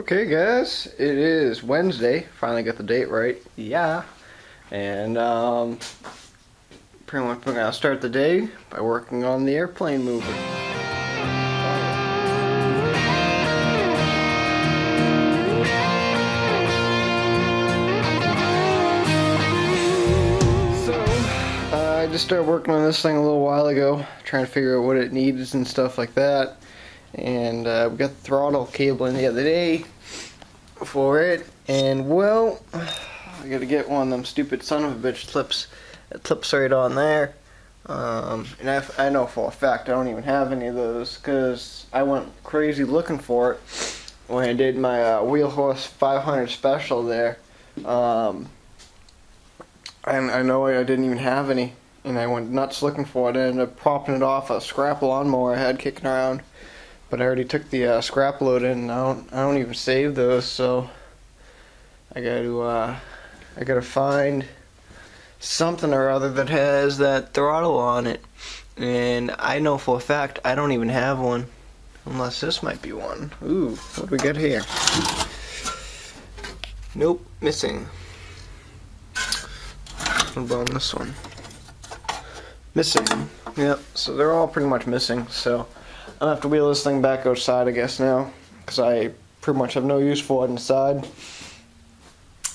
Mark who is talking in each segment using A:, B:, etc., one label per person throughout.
A: Okay guys, it is Wednesday. Finally got the date right. Yeah. And pretty much we're gonna start the day by working on the airplane mover. I just started working on this thing a little while ago, trying to figure out what it needs and stuff like that. And we got the throttle cable in the other day for it, and well, I gotta get one of them stupid son of a bitch clips that clips right on there. And I know for a fact I don't even have any of those because I went crazy looking for it when I did my Wheel Horse 500 special there. And I know I didn't even have any, and I went nuts looking for it. I ended up propping it off a scrap lawnmower I had kicking around. But I already took the scrap load in, and I don't even save those, so I gotta find something or other that has that throttle on it. And I know for a fact I don't even have one, unless this might be one. Ooh, what do we got here? Nope, missing. What about this one? Missing. Yep, so they're all pretty much missing, so I'll have to wheel this thing back outside, I guess, now, because I pretty much have no use for it inside.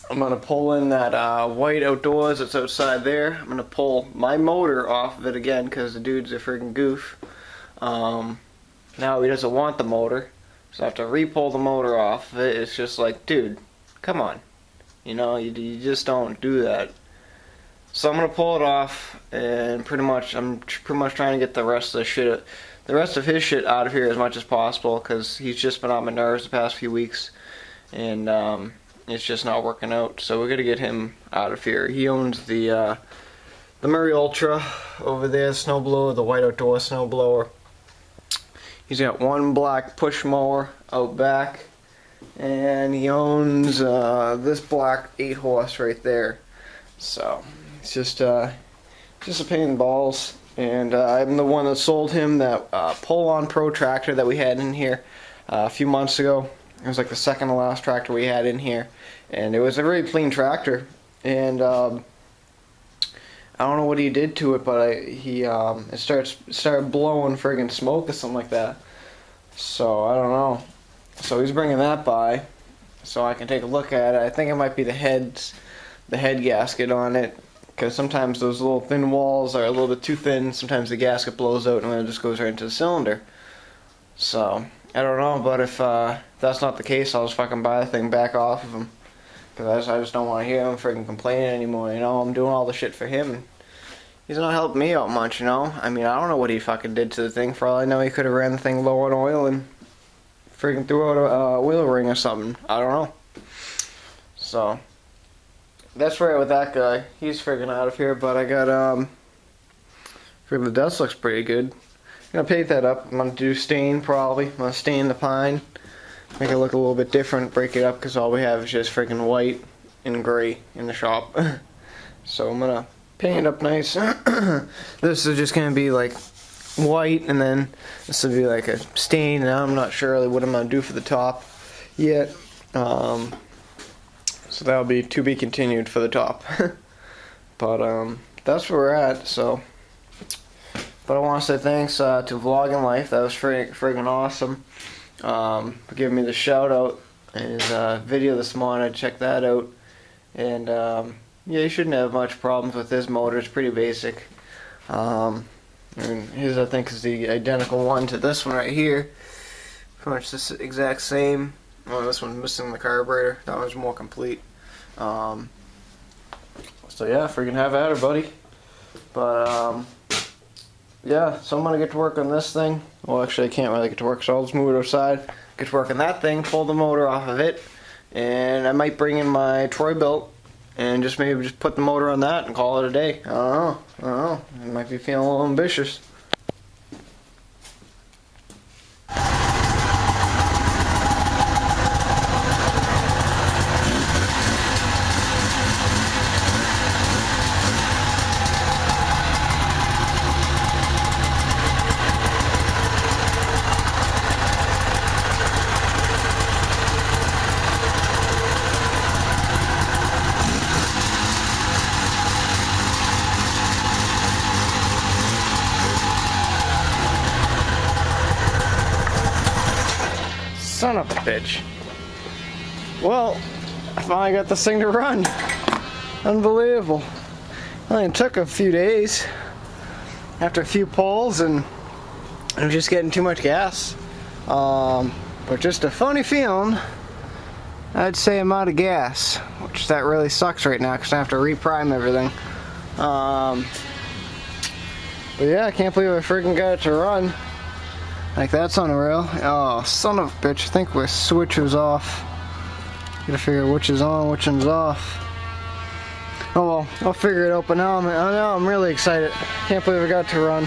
A: I'm going to pull in that white outdoors that's outside there. I'm going to pull my motor off of it again, because the dude's a friggin' goof. Now he doesn't want the motor, so I have to re-pull the motor off of it. It's just like, dude, come on. You know, you just don't do that. So I'm going to pull it off, and I'm pretty much trying to get the rest of his shit out of here as much as possible, because he's just been on my nerves the past few weeks, and it's just not working out. So we're gonna get him out of here. He owns the Murray Ultra over there, snowblower, the white outdoor snowblower. He's got one black push mower out back, and he owns this black 8-horse right there. So it's just a pain in the balls. And I'm the one that sold him that poulan Pro tractor that we had in here a few months ago. It was like the second to last tractor we had in here, and it was a very clean tractor. And I don't know what he did to it, but it started blowing friggin' smoke or something like that. So I don't know. So he's bringing that by, so I can take a look at it. I think it might be the head gasket on it, because sometimes those little thin walls are a little bit too thin. Sometimes the gasket blows out and then it just goes right into the cylinder. So I don't know, but if that's not the case, I'll just fucking buy the thing back off of him, because I just don't want to hear him freaking complaining anymore. You know, I'm doing all the shit for him, and he's not helping me out much. You know, I mean, I don't know what he fucking did to the thing. For all I know, he could have ran the thing low on oil and freaking threw out a wheel ring or something. I don't know. So that's right with that guy. He's friggin' out of here, but I got, the dust looks pretty good. I'm gonna paint that up. I'm gonna do stain probably. I'm gonna stain the pine, make it look a little bit different, break it up, because all we have is just friggin' white and gray in the shop. So I'm gonna paint it up nice. This is just gonna be like white, and then this will be like a stain, and I'm not sure really what I'm gonna do for the top yet. So that'll be to be continued for the top. But that's where we're at. So, but I want to say thanks to Vlogging Life. That was friggin' awesome. For giving me the shout out in his video this morning. Check that out. And yeah, you shouldn't have much problems with this motor. It's pretty basic. And his, I think, is the identical one to this one right here. Pretty much this exact same. Oh, this one's missing the carburetor. That one's more complete. So yeah, freaking have at her, buddy. But yeah, so I'm gonna get to work on this thing. Well, actually, I can't really get to work, so I'll just move it outside. Get to work on that thing, pull the motor off of it, and I might bring in my Troy-Bilt and just maybe put the motor on that and call it a day. I don't know. I might be feeling a little ambitious. Son of a bitch. Well, I finally got this thing to run. Unbelievable. Well, it took a few days after a few pulls, and I'm just getting too much gas. But just a funny feeling, I'd say I'm out of gas, which that really sucks right now because I have to reprime everything. But yeah, I can't believe I freaking got it to run. Like, that's unreal. Oh, son of a bitch. I think the switch was off. Gotta figure which is on, which one's off. Oh well, I'll figure it out, but now I'm really excited. Can't believe I got it to run.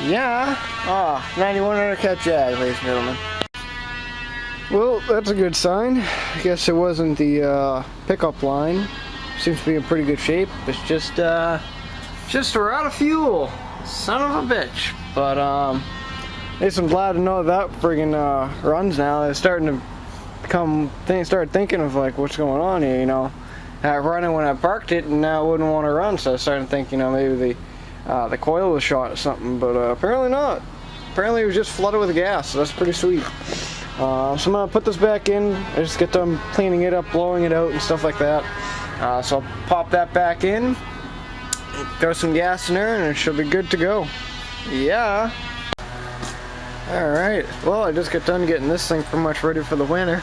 A: Yeah. Ah, 91 undercut jag, ladies and gentlemen. Well, that's a good sign. I guess it wasn't the pickup line. Seems to be in pretty good shape. It's just we're out of fuel. Son of a bitch. But at least I'm glad to know that friggin' runs now. It's starting to become start thinking of like what's going on here. You know, I running when I parked it, and now I wouldn't want to run. So I started thinking, you know, maybe the coil was shot or something. But apparently not. Apparently it was just flooded with gas. So that's pretty sweet. So I'm gonna put this back in. I just get done cleaning it up, blowing it out, and stuff like that. So I'll pop that back in, throw some gas in there, and it should be good to go. Yeah. Alright, well, I just got done getting this thing pretty much ready for the winter.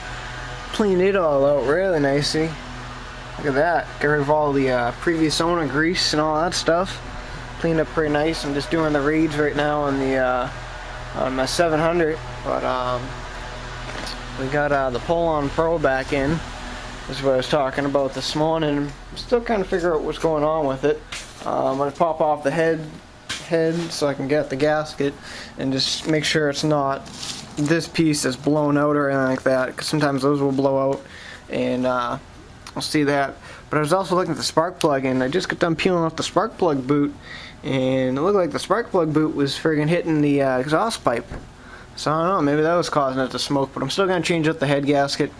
A: Cleaned it all out really nicely. Look at that. Got rid of all the previous owner grease and all that stuff. Cleaned up pretty nice. I'm just doing the reeds right now on the on my 700. But we got the Poulan Pro back in. This is what I was talking about this morning. I'm still kind of figure out what's going on with it. I'm going to pop off the head so I can get the gasket and just make sure it's not this piece that's blown out or anything like that, because sometimes those will blow out, and I'll see that. But I was also looking at the spark plug, and I just got done peeling off the spark plug boot, and it looked like the spark plug boot was friggin' hitting the exhaust pipe. So I don't know, maybe that was causing it to smoke, but I'm still going to change out the head gasket.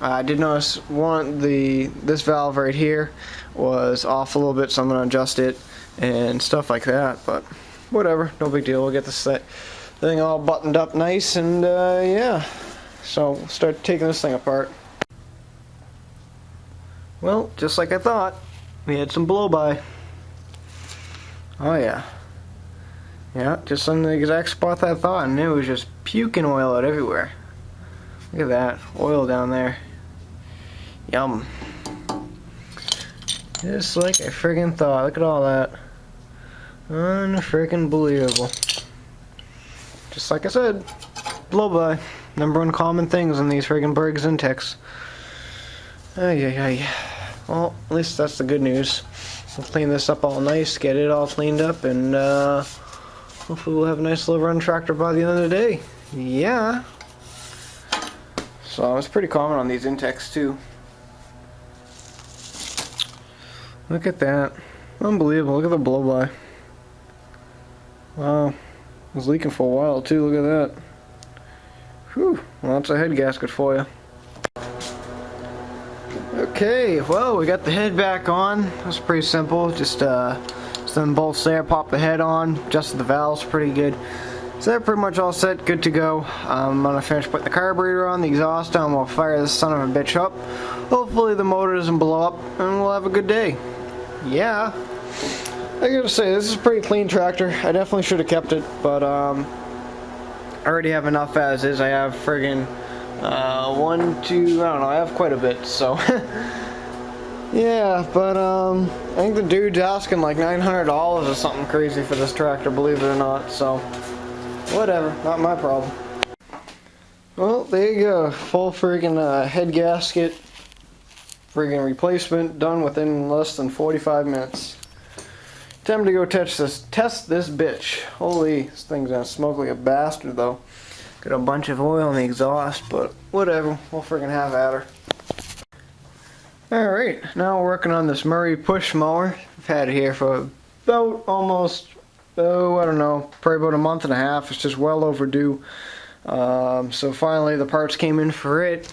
A: I did notice this valve right here was off a little bit, so I'm going to adjust it and stuff like that, but whatever, no big deal. We'll get this thing all buttoned up nice, and yeah, so we'll start taking this thing apart. Well, just like I thought, we had some blow-by. Oh yeah. Yeah, just in the exact spot that I thought, and it was just puking oil out everywhere. Look at that, oil down there. Yum. Just like I friggin' thought. Look at all that. Unfriggin' believable. Just like I said, blow-by. Number one common things in these friggin' Briggs and Techs. Ay. Well, at least that's the good news. We'll clean this up all nice, get it all cleaned up, and hopefully we'll have a nice little run tractor by the end of the day. Yeah. So it's pretty common on these Intex too. Look at that. Unbelievable. Look at the blow-by. Wow. It was leaking for a while too. Look at that. Whew. Well, that's a head gasket for you. Okay, well, we got the head back on. That's pretty simple. Just some bolts there, pop the head on, adjusted the valves pretty good. So they're pretty much all set, good to go. I'm gonna finish putting the carburetor on, the exhaust on, we'll fire this son of a bitch up. Hopefully the motor doesn't blow up, and we'll have a good day. Yeah. I gotta say, this is a pretty clean tractor. I definitely should have kept it, but I already have enough as is. I have friggin' 1, 2, I don't know, I have quite a bit, so. Yeah, but I think the dude's asking like $900 or something crazy for this tractor, believe it or not, so whatever, not my problem. Well, there you go, full friggin' head gasket, friggin' replacement, done within less than 45 minutes. Time to go test this bitch. Holy, this thing's gonna smoke like a bastard though. Got a bunch of oil in the exhaust, but whatever, we'll friggin' have at her. Alright, now we're working on this Murray push mower. I've had it here for about almost, I don't know, probably about a month and a half. It's just well overdue. So finally the parts came in for it,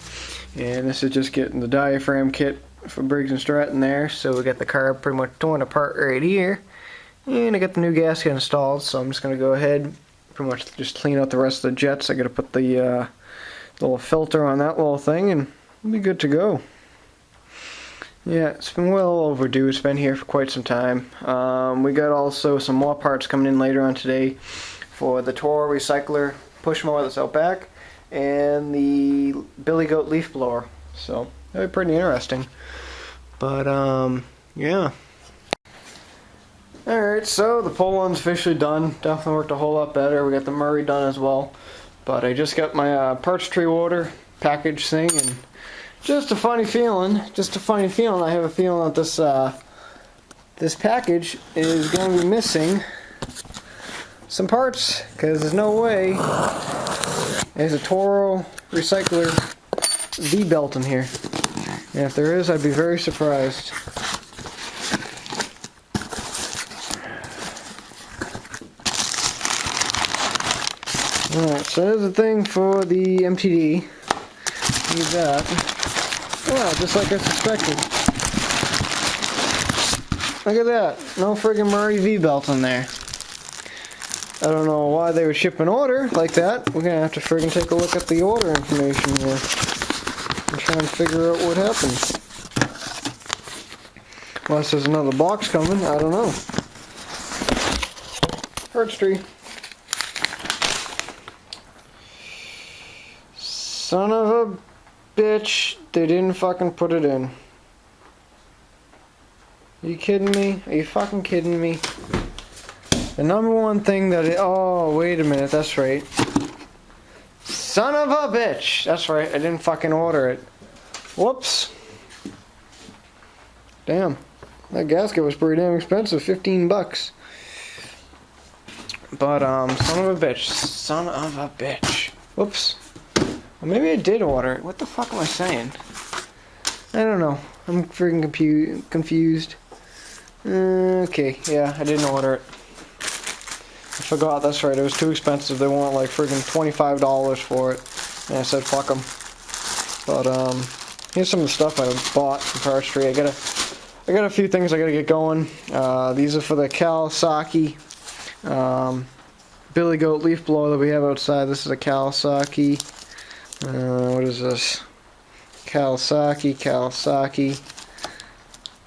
A: and this is just getting the diaphragm kit for Briggs & Stratton there. So we got the carb pretty much torn apart right here, and I got the new gasket installed, so I'm just going to go ahead pretty much just clean out the rest of the jets. I got to put the little filter on that little thing, and we'll be good to go. Yeah, it's been well overdue. It's been here for quite some time. We got also some more parts coming in later on today for the Toro recycler push mower that's out back and the Billy Goat leaf blower. So that'll be pretty interesting. But yeah. Alright, so the poulan's officially done. Definitely worked a whole lot better. We got the Murray done as well. But I just got my parts tree order package thing, and just a funny feeling. I have a feeling that this package is going to be missing some parts, because there's no way there's a Toro recycler V-belt in here. And if there is, I'd be very surprised. Alright, so there's a thing for the MTD. Need that. Oh, just like I suspected. Look at that. No friggin' Murray V-belt in there. I don't know why they would ship an order like that. We're gonna have to friggin' take a look at the order information here and try and figure out what happened. Unless there's another box coming, I don't know. Parts tree. Son of a bitch, they didn't fucking put it in. Are you kidding me? Are you fucking kidding me? The number one thing that oh, wait a minute, that's right. Son of a bitch! That's right, I didn't fucking order it. Whoops. Damn. That gasket was pretty damn expensive, 15 bucks. But, son of a bitch. Son of a bitch. Whoops. Well, maybe I did order it. What the fuck am I saying? I don't know. I'm freaking confused. Okay, yeah, I didn't order it. I forgot, that's right, it was too expensive. They want like freaking $25 for it. And I said fuck them. But, here's some of the stuff I bought from Parts Tree. I got a few things I gotta get going. These are for the Kawasaki Billy Goat leaf blower that we have outside. This is a Kawasaki. What is this? Kawasaki,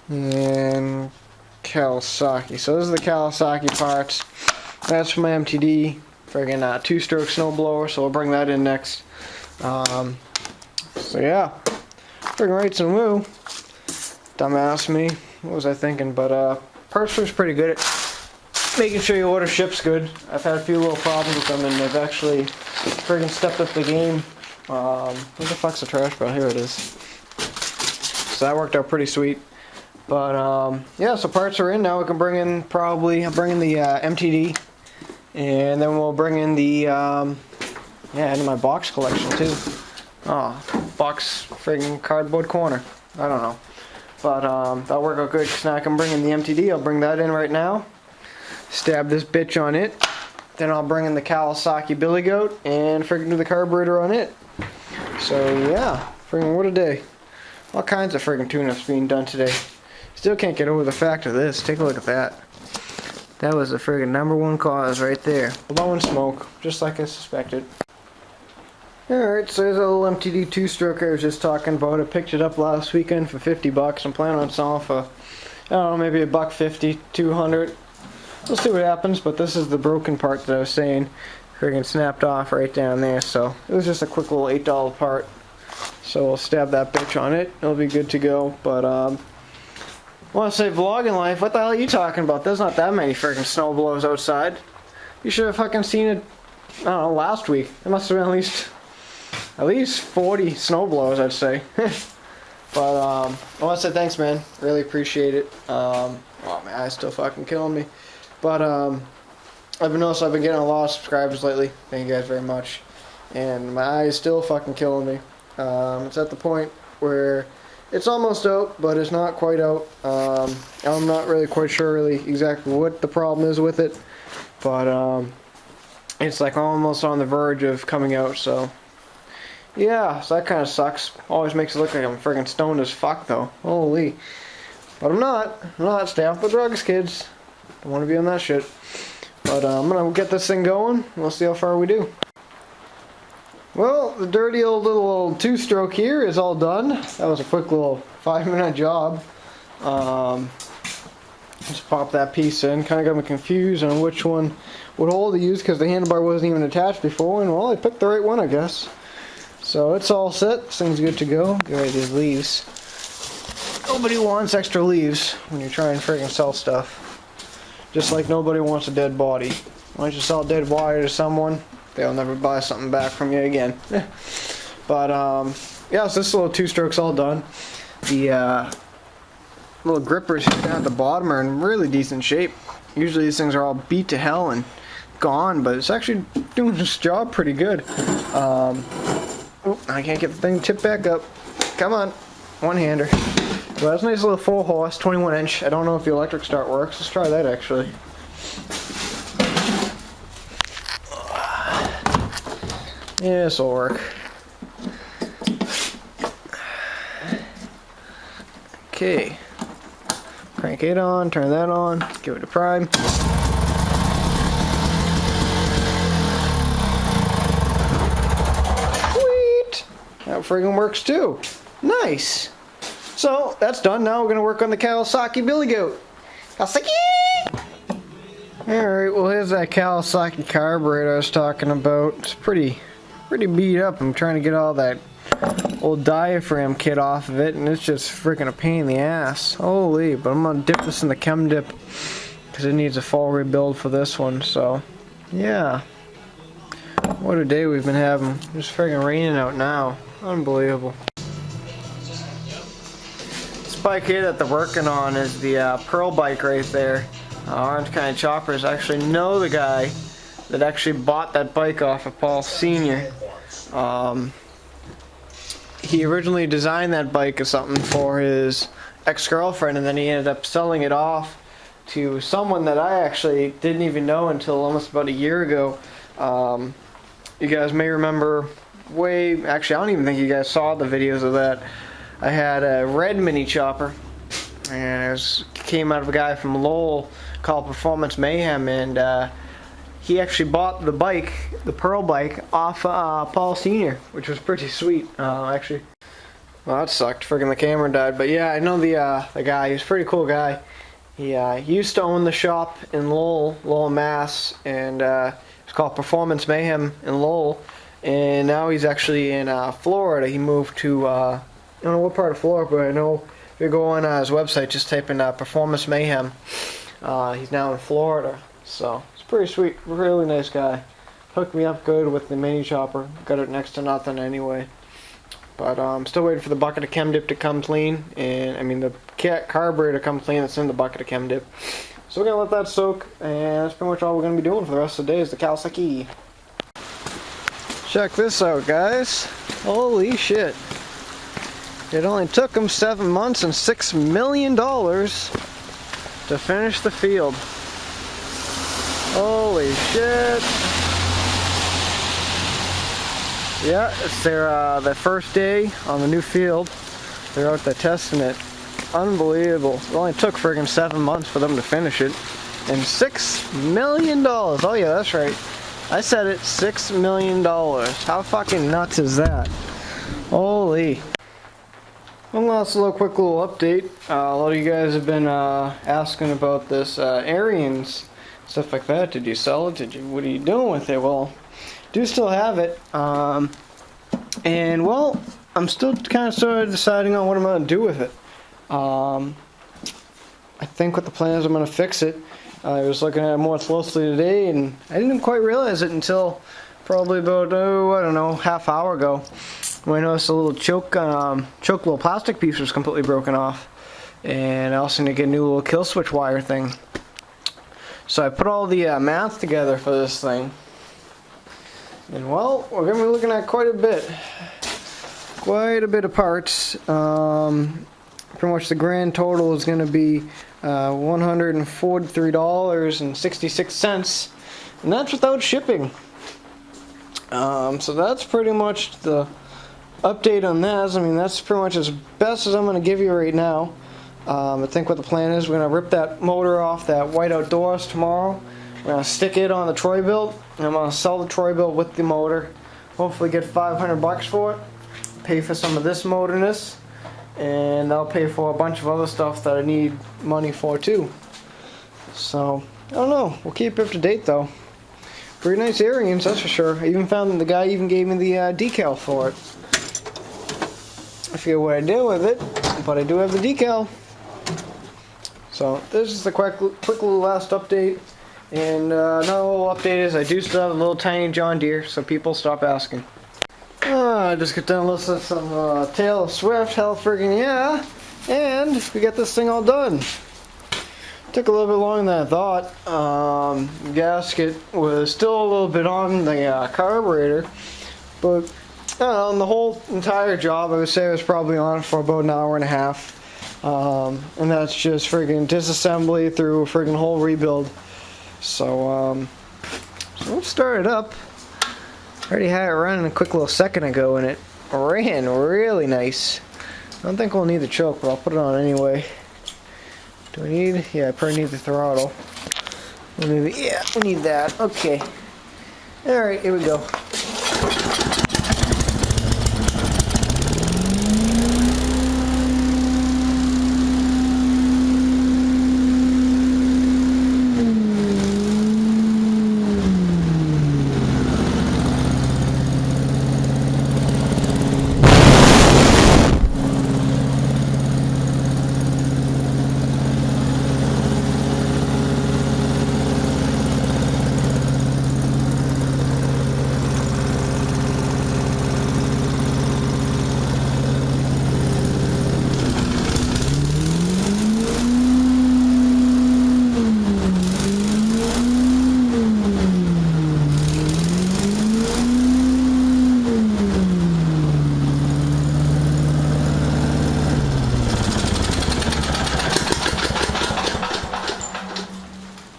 A: and Kawasaki. So this is the Kawasaki parts. That's for my MTD. Friggin' two-stroke snowblower, so we'll bring that in next. So yeah. Friggin' rights and woo. Dumbass me. What was I thinking? But Parts Tree's pretty good at making sure your order ships good. I've had a few little problems with them, and they've actually friggin' stepped up the game. Where the fuck's the trash barrel? Here it is. So that worked out pretty sweet. But yeah, so parts are in now. We can bring in I'll bring in the MTD, and then we'll bring in the yeah, into my box collection too. Oh, box friggin' cardboard corner. I don't know. But that'll work out good, because now I can bring in the MTD. I'll bring that in right now. Stab this bitch on it. Then I'll bring in the Kawasaki Billy Goat and friggin' do the carburetor on it. So yeah, friggin' what a day. All kinds of friggin' tune-ups being done today. Still can't get over the fact of this. Take a look at that. That was the friggin' #1 cause right there. Blowing smoke, just like I suspected. Alright, so there's a little MTD two-stroke I was just talking about. I picked it up last weekend for 50 bucks. I'm planning on selling for, I don't know, maybe $150, 200. We'll see what happens, but this is the broken part that I was saying. Friggin' snapped off right down there, so it was just a quick little $8 part. So we'll stab that bitch on it. It'll be good to go. But I want to say vlogging life. What the hell are you talking about? There's not that many friggin' snow blows outside. You should have fucking seen it. I don't know, last week. There must have been at least 40 snow blows, I'd say. But I want to say thanks, man. Really appreciate it. Oh, my eye's still fucking killing me. But I've been getting a lot of subscribers lately. Thank you guys very much. And my eye is still fucking killing me. It's at the point where it's almost out, but it's not quite out. I'm not really quite sure exactly what the problem is with it, but it's like almost on the verge of coming out. So yeah, so that kind of sucks. Always makes it look like I'm friggin' stoned as fuck though. Holy. But I'm not. Stay off the drugs, kids. Don't want to be on that shit. But I'm gonna get this thing going. We'll see how far we do. Well, the dirty old little two-stroke here is all done. That was a quick little 5-minute job. Just pop that piece in. Kind of got me confused on which one would hold to use because the handlebar wasn't even attached before, and well, I picked the right one, I guess. So it's all set. This thing's good to go. Get rid of these leaves. Nobody wants extra leaves when you're trying to friggin' sell stuff. Just like nobody wants a dead body. Once you sell a dead body to someone, they'll never buy something back from you again. But yeah, so this little two-stroke's all done. The little grippers here down at the bottom are in really decent shape. Usually these things are all beat to hell and gone, but it's actually doing this job pretty good. Oh, I can't get the thing tipped back up. Come on, one-hander. Well, that's a nice little 4-horse, 21-inch. I don't know if the electric start works. Let's try that actually. Yeah, this'll work. Okay. Crank it on, turn that on, give it a prime. Sweet! That friggin' works too. Nice! So, that's done. Now we're gonna work on the Kawasaki Billy Goat. Kawasaki! Alright, well here's that Kawasaki carburetor I was talking about. It's pretty beat up. I'm trying to get all that old diaphragm kit off of it, and it's just freaking a pain in the ass. Holy, but I'm gonna dip this in the chem dip because it needs a full rebuild for this one. So, yeah. What a day we've been having. It's freaking raining out now. Unbelievable. This bike here that they're working on is the Pearl bike right there. Orange County Choppers actually know the guy that actually bought that bike off of Paul Sr. He originally designed that bike as something for his ex-girlfriend, and then he ended up selling it off to someone that I actually didn't even know until almost about a year ago. You guys may remember actually I don't even think you guys saw the videos of that. I had a red mini chopper, and it came out of a guy from Lowell called Performance Mayhem, and he actually bought the bike, the Pearl bike, off Paul Sr., which was pretty sweet, actually. Well, that sucked. Friggin' the camera died. But yeah, I know the guy. He's a pretty cool guy. He used to own the shop in Lowell, Mass, and it's called Performance Mayhem in Lowell. And now he's actually in Florida. He moved to, I don't know what part of Florida, but I know if you go on his website, just type in Performance Mayhem. He's now in Florida. So, it's pretty sweet. Really nice guy. Hooked me up good with the mini chopper. Got it next to nothing anyway. But I'm still waiting for the bucket of chem dip to come clean. And, I mean, the carburetor to come clean that's in the bucket of chem dip. So we're going to let that soak. And that's pretty much all we're going to be doing for the rest of the day is the Kawasaki. Check this out, guys. Holy shit. It only took them 7 months and $6 million to finish the field. Holy shit. Yeah, it's their first day on the new field. They're out there testing it. Unbelievable. It only took friggin' 7 months for them to finish it. And $6 million. Oh yeah, that's right. I said it, $6 million. How fucking nuts is that? Holy. One last quick little update. A lot of you guys have been asking about this Arians, stuff like that. Did you sell it? What are you doing with it? Well, do still have it. And well, I'm still kind of sort of deciding on what I'm going to do with it. I think what the plan is, I'm going to fix it. I was looking at it more closely today, and I didn't quite realize it until probably about, I don't know, half hour ago, when I noticed a little choke little plastic piece was completely broken off. And I also need to get a new little kill switch wire thing. So I put all the math together for this thing. And well, we're going to be looking at quite a bit of parts. Pretty much the grand total is going to be $143.66, and that's without shipping. So that's pretty much the update on that. I mean, that's pretty much as best as I'm going to give you right now. I think what the plan is, we're going to rip that motor off that white outdoors tomorrow. We're going to stick it on the Troy build, and I'm going to sell the Troy build with the motor. hopefully get 500 bucks for it, pay for some of this motorness, and I'll pay for a bunch of other stuff that I need money for too. So, I don't know, we'll keep you up to date though. Pretty nice earrings, that's for sure. I even found the guy even gave me the decal for it. I forget what I did with it, but I do have the decal. So this is the quick little last update. And another little update is I do still have a little tiny John Deere, so people stop asking. I just got done listening to some Taylor Swift, hell friggin' yeah, and we got this thing all done. Took a little bit longer than I thought. Gasket was still a little bit on the carburetor, but I don't know, on the whole entire job I would say I was probably on for about an hour and a half. And that's just friggin' disassembly through a friggin' whole rebuild. So let's start it up. Already had it running a quick little second ago and it ran really nice. I don't think we'll need the choke, but I'll put it on anyway. Do we need? Yeah, I probably need the throttle. Maybe, yeah, we need that. Okay. Alright, here we go.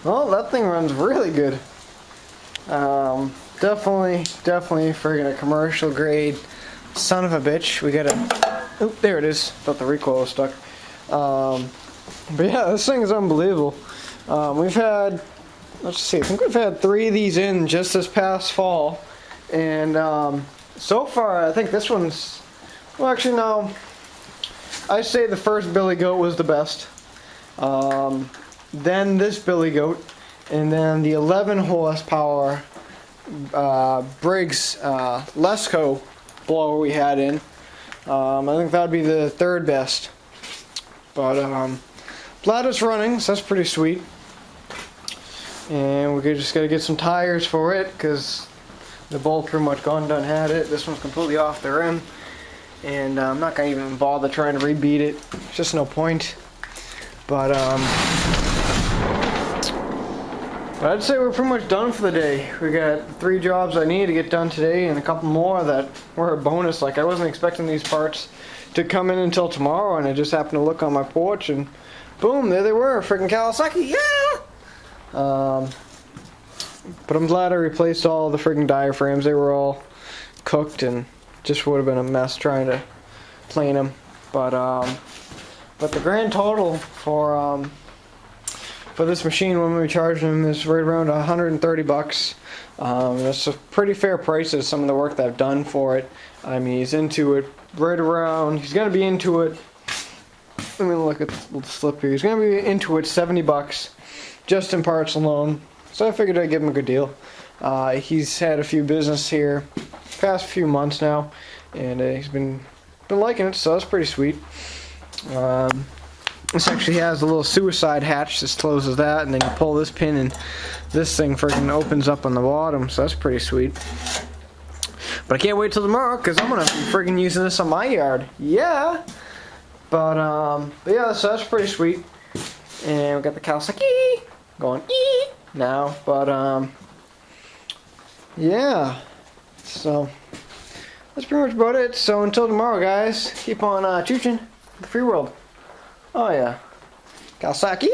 A: Well, that thing runs really good. Definitely friggin' a commercial grade son of a bitch. We got a, oh, there it is. Thought the recoil was stuck. But yeah, this thing is unbelievable. We've had, let's see, I think we've had 3 of these in just this past fall, and so far I think this one's, well, actually no, I say the first Billy Goat was the best. Then this Billy Goat, and then the 11 horsepower Briggs Lesco blower we had in. I think that would be the 3rd best. But glad it's running, so that's pretty sweet. And we just got to get some tires for it because the bolt pretty much gone done had it. This one's completely off the rim, and I'm not gonna even bother trying to rebeat it. It's just no point. But I'd say we're pretty much done for the day. We got 3 jobs I need to get done today and a couple more that were a bonus. Like, I wasn't expecting these parts to come in until tomorrow, and I just happened to look on my porch and boom, there they were, freaking Kawasaki, yeah! But I'm glad I replaced all the freaking diaphragms. They were all cooked and just would have been a mess trying to plane them. But the grand total for this machine when we charged him is right around 130 bucks. That's a pretty fair price of some of the work that I've done for it. I mean, he's into it right around, he's going to be into it, let me look at the slip here, he's going to be into it 70 bucks just in parts alone. So I figured I'd give him a good deal. He's had a few business here past few months now, and he's been liking it, so that's pretty sweet. This actually has a little suicide hatch. This closes that, and then you pull this pin and this thing freaking opens up on the bottom, so that's pretty sweet. But I can't wait till tomorrow because I'm gonna be freaking using this on my yard. Yeah. But yeah, so that's pretty sweet. And we got the Kawasaki going ee now. But yeah. So that's pretty much about it. So until tomorrow, guys, keep on chooching the free world. Oh yeah, Kawasaki.